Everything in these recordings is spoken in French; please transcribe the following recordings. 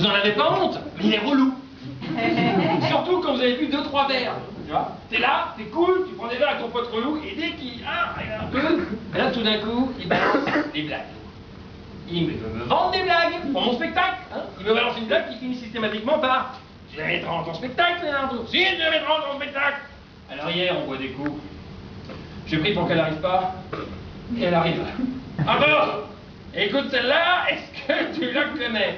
Vous en avez pas honte, mais il est relou. Surtout quand vous avez bu 2-3 verres. Tu vois, t'es là, t'es cool, tu prends des verres avec ton pote relou, et dès qu'il arrive un peu, là tout d'un coup, il balance des blagues. Il veut me vendre des blagues pour mon spectacle. Hein, il me balance une blague qui finit systématiquement par « Tu la mettras dans ton spectacle, Leonardo. Si, tu la mettras dans ton spectacle. » Alors hier, on boit des coups. J'ai pris pour qu'elle n'arrive pas, et elle arrive. Alors, écoute celle-là, est-ce que tu la connais?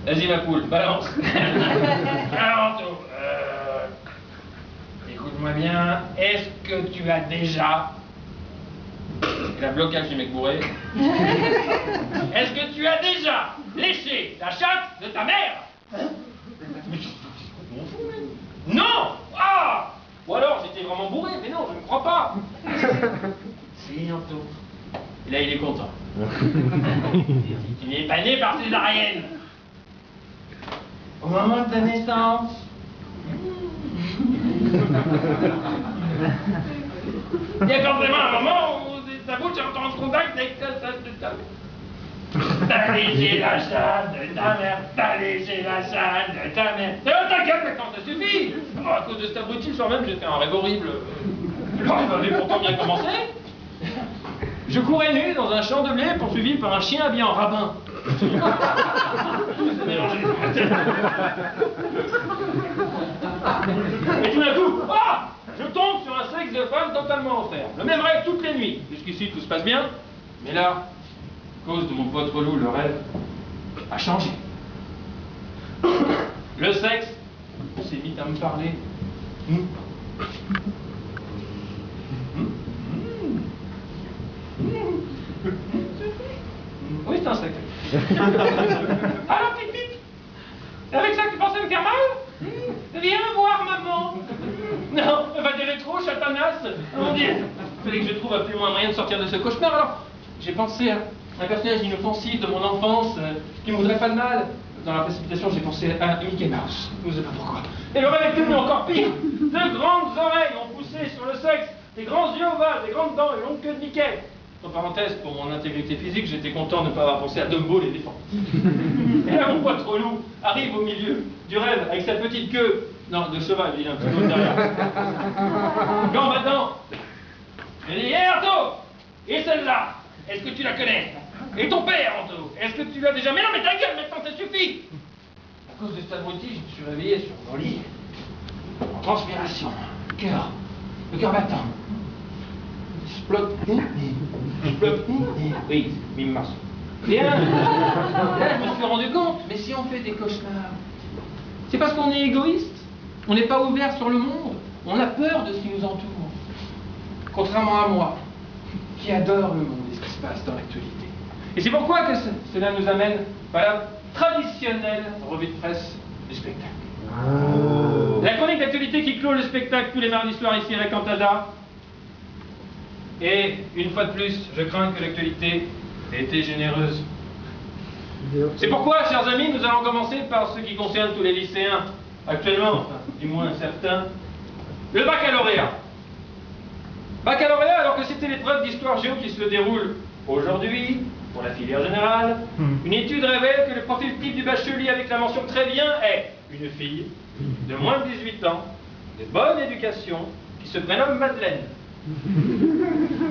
Vas-y ma poule, balance. Alors, écoute-moi bien, est-ce que tu as déjà... La blocage du mec bourré. Est-ce que tu as déjà léché la chatte de ta mère? Non. Ah. Ou alors j'étais vraiment bourré, mais non, je ne crois pas. Si, Anto. Et là il est content. Il n'est pas né par césarienne. Au moment de ta naissance. Il y a forcément un moment où ta bouche entre en contact avec ta chatte de ta mère. T'as léché la chatte de ta mère, t'as léché la chatte de ta mère. Ta gueule maintenant, ça suffit. Oh, à cause de cet abruti, le soir même, j'ai fait un rêve horrible. Le rêve avait pourtant bien commencé. Je courais nu dans un champ de blé poursuivi par un chien habillé en rabbin. Et tout d'un coup, ah, je tombe sur un sexe de femme totalement en fer. Le même rêve toutes les nuits. Jusqu'ici, tout se passe bien. Mais là, à cause de mon pote relou, le rêve a changé. Le sexe s'est mis à me parler. Oui, c'est un sexe. Alors, petite pipe, c'est avec ça que tu pensais me faire mal? Viens voir, maman. Non, elle va dire trop, chatanas. Mon Dieu, il fallait que je trouve absolument un moyen de sortir de ce cauchemar. Alors, j'ai pensé à un personnage inoffensif de mon enfance qui ne me voudrait pas de mal. Dans la précipitation, j'ai pensé à Mickey Mouse. Je ne sais pas pourquoi. Et le rêve est devenu encore pire. De grandes oreilles ont poussé sur le sexe, des grands yeux ovales, des grandes dents et longue queue de Mickey. En parenthèse, pour mon intégrité physique, j'étais content de ne pas avoir pensé à Dumbo l'éléphant. Et là, mon pote relou arrive au milieu du rêve avec sa petite queue. Non, de cheval, il a un petit peu derrière. Gant battant. Il dit, hé Anto, et celle-là, est-ce que tu la connais? Et ton père, Anto, est-ce que tu l'as déjà? Mais non, mais ta gueule, maintenant, ça suffit. À cause de cet abruti, je me suis réveillé sur mon lit, en transpiration, le cœur battant. Oui, mime-masse. Et là, je me suis rendu compte, mais si on fait des cauchemars, c'est parce qu'on est égoïste, on n'est pas ouvert sur le monde, on a peur de ce qui nous entoure. Contrairement à moi, qui adore le monde et ce qui se passe dans l'actualité. Et c'est pourquoi que cela nous amène à la traditionnelle revue de presse du spectacle. Oh. La chronique d'actualité qui clôt le spectacle tous les mardis soirs ici à Cantada. Et, une fois de plus, je crains que l'actualité ait été généreuse. C'est pourquoi, chers amis, nous allons commencer par ce qui concerne tous les lycéens, actuellement, enfin, du moins certains, le baccalauréat. Baccalauréat, alors que c'était l'épreuve d'histoire géo qui se déroule aujourd'hui, pour la filière générale, une étude révèle que le profil type du bachelier avec la mention très bien est une fille de moins de 18 ans, de bonne éducation, qui se prénomme Madeleine.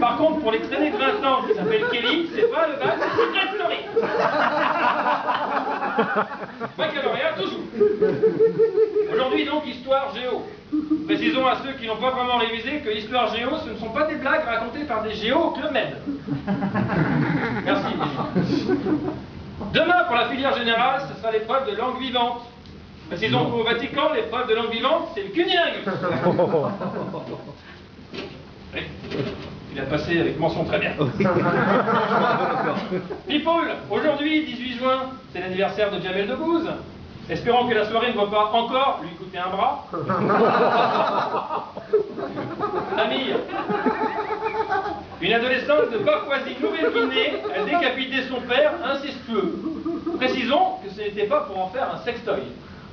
Par contre, pour les traînées de 20 ans qui s'appellent Kelly, c'est pas le bac, c'est Secret Story. Baccalauréat, toujours. Aujourd'hui, donc, histoire géo. Précisons à ceux qui n'ont pas vraiment révisé que l'histoire géo, ce ne sont pas des blagues racontées par des géos au Club Med. Merci. Demain, pour la filière générale, ce sera l'épreuve de langue vivante. Précisons qu'au Vatican, l'épreuve de langue vivante, c'est le cunilingus. Oui. Il a passé avec mention très bien. People, aujourd'hui, 18 juin, c'est l'anniversaire de Jamel Debbouze. Espérons que la soirée ne va pas encore lui coûter un bras. Famille. Une adolescente de Papouasie-Nouvelle-Guinée a décapité son père incestueux. Précisons que ce n'était pas pour en faire un sextoy.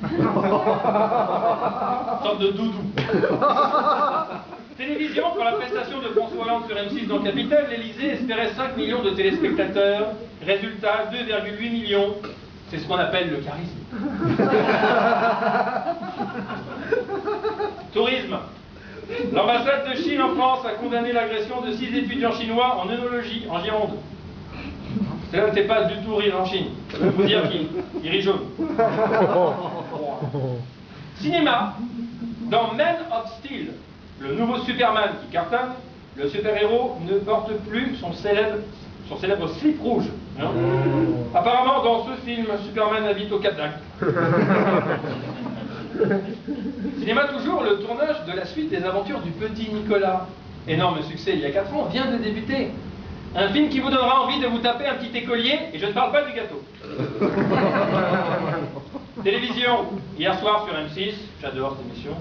Une sorte de doudou. Télévision, pour la prestation de François Hollande sur M6 dans Capitale, l'Élysée espérait 5 millions de téléspectateurs. Résultat, 2,8 millions. C'est ce qu'on appelle le charisme. Tourisme. L'ambassade de Chine en France a condamné l'agression de 6 étudiants chinois en œnologie en Gironde. Cela ne fait pas du tout rire en Chine. Je peux vous dire qu'il rit jaune. Cinéma. Dans Man of Steel, le nouveau Superman qui cartonne, le super-héros ne porte plus son célèbre slip rouge. Hein. Apparemment, dans ce film, Superman habite au Qatar. Cinéma toujours, le tournage de la suite des aventures du petit Nicolas. Énorme succès il y a 4 ans, vient de débuter. Un film qui vous donnera envie de vous taper un petit écolier, et je ne parle pas du gâteau. Télévision, hier soir sur M6, j'adore cette émission,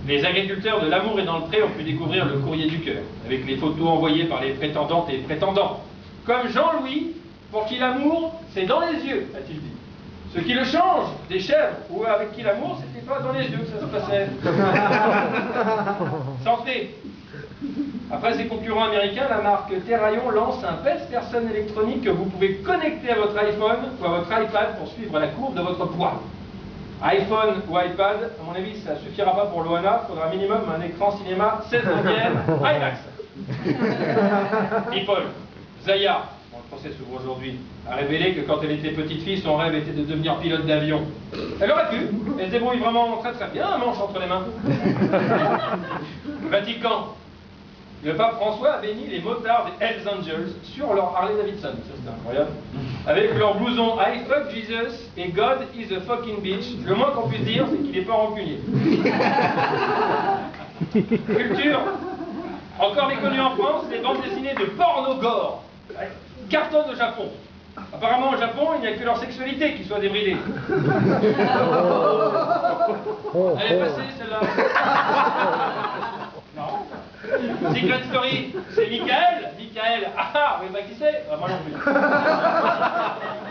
les agriculteurs de l'amour et dans le pré ont pu découvrir le courrier du cœur, avec les photos envoyées par les prétendantes et prétendants. Comme Jean-Louis, pour qui l'amour, c'est dans les yeux, a-t-il dit. Ce qui le change des chèvres, ou avec qui l'amour, c'était pas dans les yeux que ça se passait. Santé. Après ses concurrents américains, la marque Terraillon lance un pèse-personne électronique que vous pouvez connecter à votre iPhone ou à votre iPad pour suivre la courbe de votre poids. iPhone ou iPad, à mon avis, ça ne suffira pas pour l'OANA, il faudra minimum un écran cinéma 16 neuvième IMAX. People, Zaya, dont le procès s'ouvre aujourd'hui, a révélé que quand elle était petite fille, son rêve était de devenir pilote d'avion. Elle aurait pu, elle se débrouille vraiment très très bien, un manche entre les mains. Vatican. Le pape François a béni les motards des Hells Angels sur leur Harley Davidson, ça c'était incroyable, avec leur blouson I fuck Jesus et God is a fucking bitch. Le moins qu'on puisse dire, c'est qu'il n'est pas rancunier. Culture. Encore méconnu en France, les bandes dessinées de porno-gore cartonnent au Japon. Apparemment au Japon, il n'y a que leur sexualité qui soit débridée. Elle est passée celle-là. Non. Secret Story, c'est Michael. Michael, ah, oui, bah qui c'est? Moi non plus.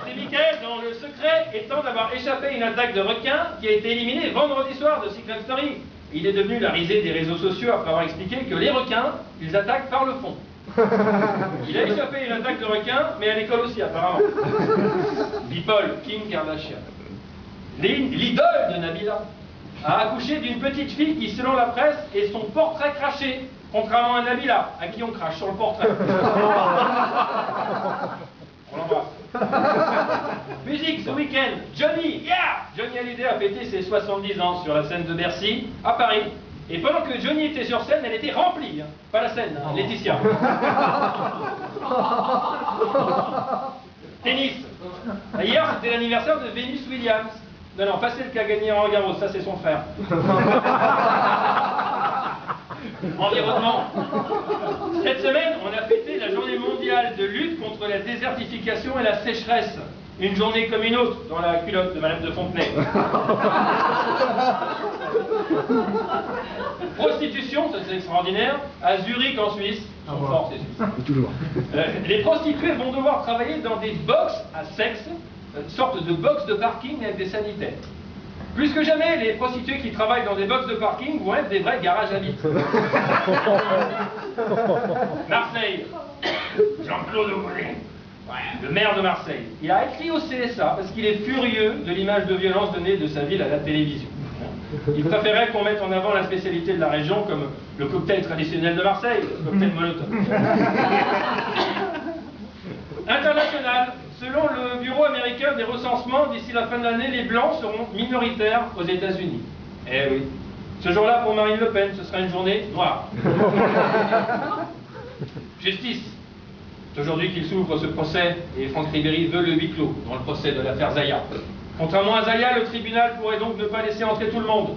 C'est Michael dont le secret étant d'avoir échappé à une attaque de requin qui a été éliminée vendredi soir de Secret Story. Il est devenu la risée des réseaux sociaux après avoir expliqué que les requins, ils attaquent par le fond. Il a échappé à une attaque de requin, mais à l'école aussi apparemment. People, Kim Kardashian. L'idole de Nabila a accouché d'une petite fille qui, selon la presse, est son portrait craché, contrairement à Nabila, à qui on crache sur le portrait. On l'embrasse. Musique ce week-end, Johnny, yeah! Johnny Hallyday a fêté ses 70 ans sur la scène de Bercy, à Paris. Et pendant que Johnny était sur scène, elle était remplie, hein. Pas la scène, hein, Laetitia. Tennis. Hier, c'était l'anniversaire de Venus Williams. Non, pas celle qui a gagné Roland Garros, ça c'est son frère. Environnement. Cette semaine, on a fêté la journée mondiale de lutte contre la désertification et la sécheresse. Une journée comme une autre dans la culotte de Madame de Fontenay. Prostitution, ça c'est extraordinaire, à Zurich en Suisse. Ils sont forts, ces Suisses. Toujours. Les prostituées vont devoir travailler dans des box à sexe, une sorte de box de parking avec des sanitaires. Plus que jamais, les prostituées qui travaillent dans des box de parking vont être des vrais garages à vide. Marseille. Jean-Claude Aubry, le maire de Marseille. Il a écrit au CSA parce qu'il est furieux de l'image de violence donnée de sa ville à la télévision. Il préférait qu'on mette en avant la spécialité de la région comme le cocktail traditionnel de Marseille, le cocktail Molotov. International. Selon le bureau américain des recensements, d'ici la fin de l'année, les Blancs seront minoritaires aux États-Unis. Eh oui. Ce jour-là, pour Marine Le Pen, ce sera une journée noire. Justice. C'est aujourd'hui qu'il s'ouvre ce procès et Franck Ribéry veut le huis clos dans le procès de l'affaire Zaya. Contrairement à Zaya, le tribunal pourrait donc ne pas laisser entrer tout le monde.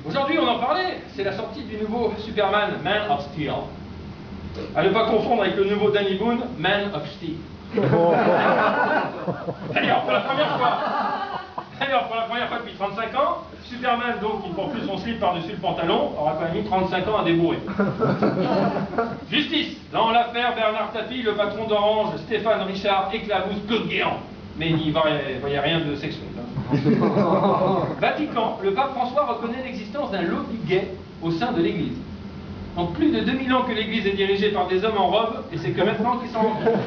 Aujourd'hui, on en parlait, c'est la sortie du nouveau Superman, Man of Steel. À ne pas confondre avec le nouveau Danny Boone, Man of Steel. D'ailleurs, pour la première fois depuis 35 ans, Superman, donc, qui ne porte plus son slip par-dessus le pantalon, aura quand même mis 35 ans à débourrer. Justice. Dans l'affaire Bernard Tapie, le patron d'Orange, Stéphane Richard, éclabousse Claude Guéant. mais il n'y voyait rien de sexuel. Vatican, le pape François reconnaît l'existence d'un lobby gay au sein de l'Église. Donc plus de 2000 ans que l'Église est dirigée par des hommes en robe, et c'est que maintenant qu'ils s'en rendent compte.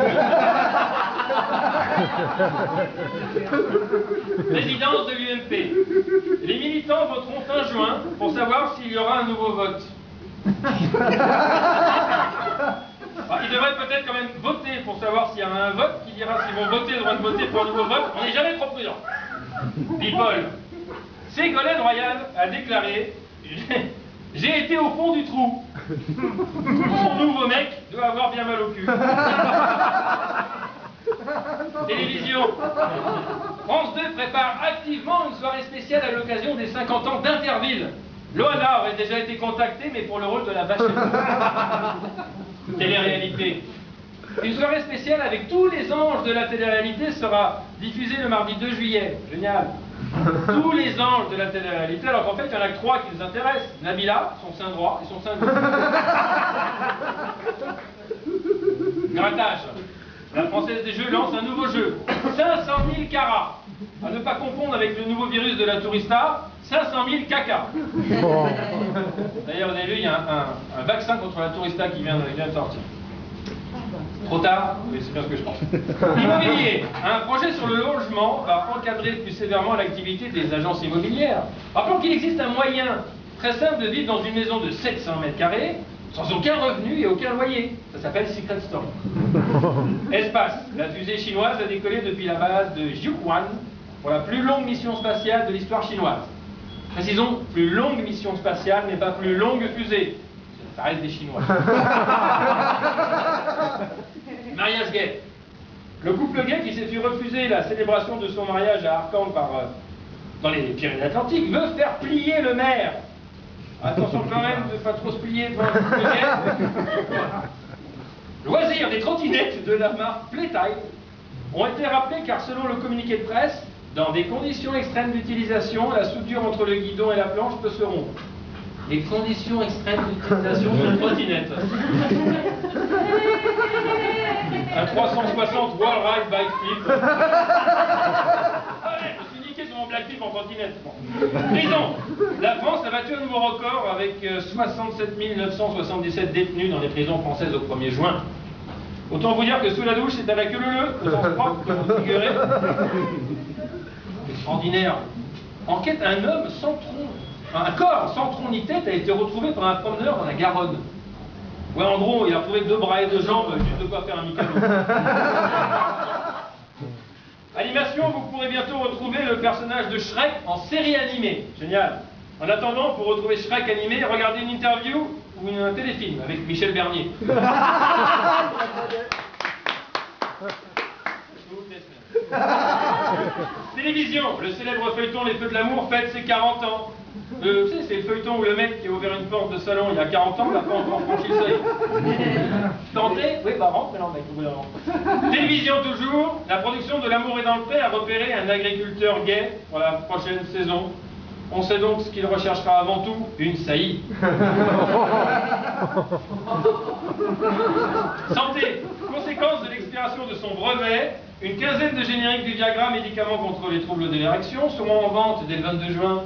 Présidence de l'UMP. Les militants voteront fin juin pour savoir s'il y aura un nouveau vote. Ils devraient peut-être quand même voter pour savoir s'il y aura un vote qui dira s'ils vont voter le droit de voter pour un nouveau vote. On n'est jamais trop prudent. Dit Paul. Ségolène Royal a déclaré « J'ai été au fond du trou. Son nouveau mec doit avoir bien mal au cul. » Télévision. France 2 prépare activement une soirée spéciale à l'occasion des 50 ans d'Interville. Loana aurait déjà été contactée, mais pour le rôle de la vache. Télé-réalité. Une soirée spéciale avec tous les anges de la télé-réalité sera diffusée le mardi 2 juillet. Génial. Tous les anges de la télé-réalité, alors qu'en fait, il y en a que 3 qui nous intéressent. Nabila, son sein droit et son sein gauche. Grattage. La Française des Jeux lance un nouveau jeu. 500 000 carats. À ne pas confondre avec le nouveau virus de la tourista, 500 000 caca. D'ailleurs, vous avez vu, il y a un vaccin contre la tourista qui vient de sortir. Trop tard? Oui, c'est bien ce que je pense. Immobilier. Un projet sur le logement va encadrer plus sévèrement l'activité des agences immobilières. Rappelons qu'il existe un moyen très simple de vivre dans une maison de 700 mètres carrés sans aucun revenu et aucun loyer. Ça s'appelle Secret Story. Espace. La fusée chinoise a décollé depuis la base de Jiuquan pour la plus longue mission spatiale de l'histoire chinoise. Précisons, plus longue mission spatiale, mais pas plus longue fusée. Ça reste des Chinois. Mariage gay. Le couple gay qui s'est fait refuser la célébration de son mariage à Arcand dans les Pyrénées-Atlantiques veut faire plier le maire. Attention quand même de ne pas trop se plier devant le couple gay. Loisirs, des trottinettes de la marque Playtime ont été rappelées car selon le communiqué de presse, dans des conditions extrêmes d'utilisation, la soudure entre le guidon et la planche peut se rompre. Les conditions extrêmes d'utilisation d'une trottinette. Un 360 Wall Ride Bike Flip. Allez, je me suis niqué sur mon black flip en trottinette. Bon. Prison. La France a battu un nouveau record avec 67 977 détenus dans les prisons françaises au 1er juin. Autant vous dire que sous la douche, c'est à la queue leu, au sens propre, comme vous figurez. Extraordinaire. Enquête, un homme sans tronc. Un corps sans tronc ni tête a été retrouvé par un promeneur dans la Garonne. Ouais, en gros, il a retrouvé 2 bras et 2 jambes, juste de quoi faire un Mikado. Animation, vous pourrez bientôt retrouver le personnage de Shrek en série animée. Génial. En attendant, pour retrouver Shrek animé, regardez une interview ou un téléfilm avec Michel Bernier. Télévision, le célèbre feuilleton Les Feux de l'amour fête ses 40 ans. Vous savez, c'est le feuilleton où le mec qui a ouvert une porte de salon il y a 40 ans n'a pas encore franchi le seuil. Tentez? Oui, bah rentre maintenant, mec, au bout d'un moment. Télévision toujours, la production de L'amour est dans le pré a repéré un agriculteur gay pour la prochaine saison. On sait donc ce qu'il recherchera avant tout, une saillie. Santé, conséquence de l'expiration de son brevet, une quinzaine de génériques du Viagra, médicament contre les troubles de l'érection, seront en vente dès le 22 juin.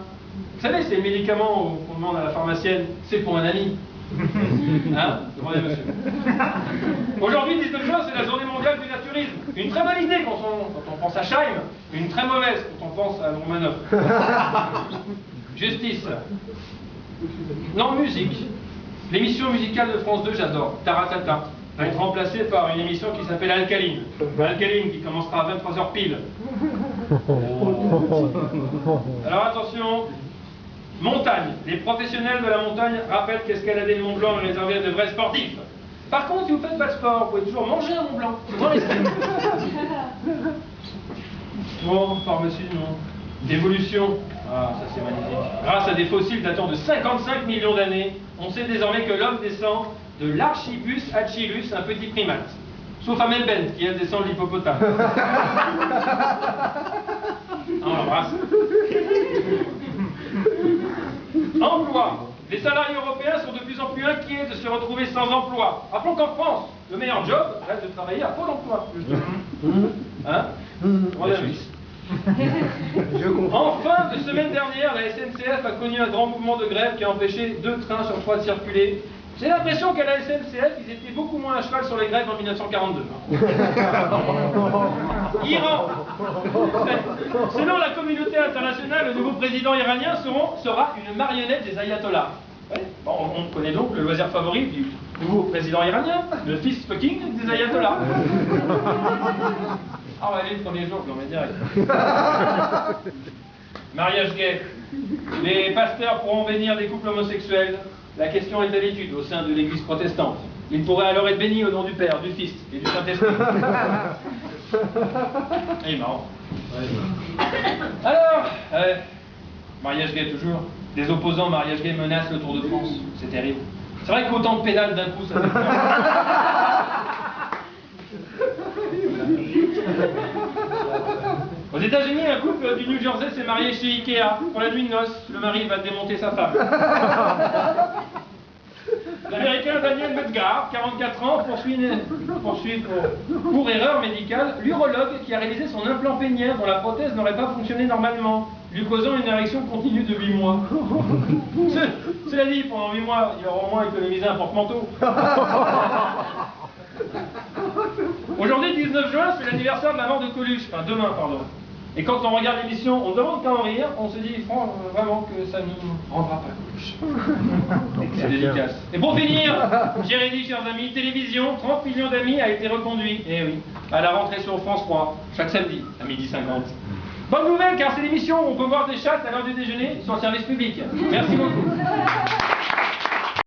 Vous savez, c'est le médicament qu'on demande à la pharmacienne, c'est pour un ami. Hein? Demandez monsieur. Aujourd'hui, 19 juin, c'est la journée mondiale du naturisme. Une très bonne idée quand on pense à Scheim, une très mauvaise quand on pense à Romanov. Justice. Non, musique. L'émission musicale de France 2, j'adore. Taratata. Va être remplacée par une émission qui s'appelle Alcaline. Alcaline qui commencera à 23h pile. Alors attention. Montagne. Les professionnels de la montagne rappellent qu'escalader le Mont Blanc est réservé à de vrais sportifs. Par contre, si vous ne faites pas de sport, vous pouvez toujours manger un Mont Blanc. C'est dans les steaks. Bon, pharmacie, non. D'évolution. Ah, ça c'est magnifique. Grâce à des fossiles datant de 55 millions d'années, on sait désormais que l'homme descend de l'Archibus achillus, un petit primate. Sauf Amel Bent, qui elle descend de l'hippopotame. On l'embrasse. Emploi. Les salariés européens sont de plus en plus inquiets de se retrouver sans emploi. Rappelons qu'en France, le meilleur job reste de travailler à Pôle emploi, justement. Hein? On a vu. En fin de semaine dernière, la SNCF a connu un grand mouvement de grève qui a empêché 2 trains sur 3 de circuler. J'ai l'impression qu'à la SNCF, ils étaient beaucoup moins à cheval sur les grèves en 1942. Iran. Selon la communauté internationale, le nouveau président iranien sera une marionnette des ayatollahs. Ouais. Bon, on connaît donc le loisir favori du nouveau président iranien, le fist fucking des ayatollahs. Ah ouais, allez, le premier jour, je l'en mets direct. Mariage gay. Les pasteurs pourront bénir des couples homosexuels. La question est à l'étude au sein de l'église protestante. Ils pourraient alors être bénis au nom du Père, du Fils et du Saint-Esprit. C'est marrant. Alors, mariage gay toujours. Des opposants mariage gay menacent le Tour de France. C'est terrible. C'est vrai qu'autant de pédales d'un coup, ça fait peur. Aux États-Unis, un couple du New Jersey s'est marié chez Ikea pour la nuit de noces. Le mari va démonter sa femme. L'Américain Daniel Medgar, 44 ans, poursuit pour erreur médicale l'urologue qui a réalisé son implant pénien dont la prothèse n'aurait pas fonctionné normalement, lui causant une érection continue de 8 mois. Cela dit, pendant 8 mois, il aura au moins économisé un porte-manteau. Aujourd'hui, 19 juin, c'est l'anniversaire de la mort de Coluche. Enfin, demain, pardon. Et quand on regarde l'émission, on se demande qu'à en rire, on se dit franchement vraiment que ça ne nous rendra pas Coluche. C'est dédicace. Et pour finir, j'ai dit, chers amis, télévision, 30 millions d'amis a été reconduit. Eh oui, à la rentrée sur France 3, chaque samedi, à 12h50. Bonne nouvelle, car c'est l'émission où on peut voir des chattes à l'heure du déjeuner sur le service public. Merci beaucoup.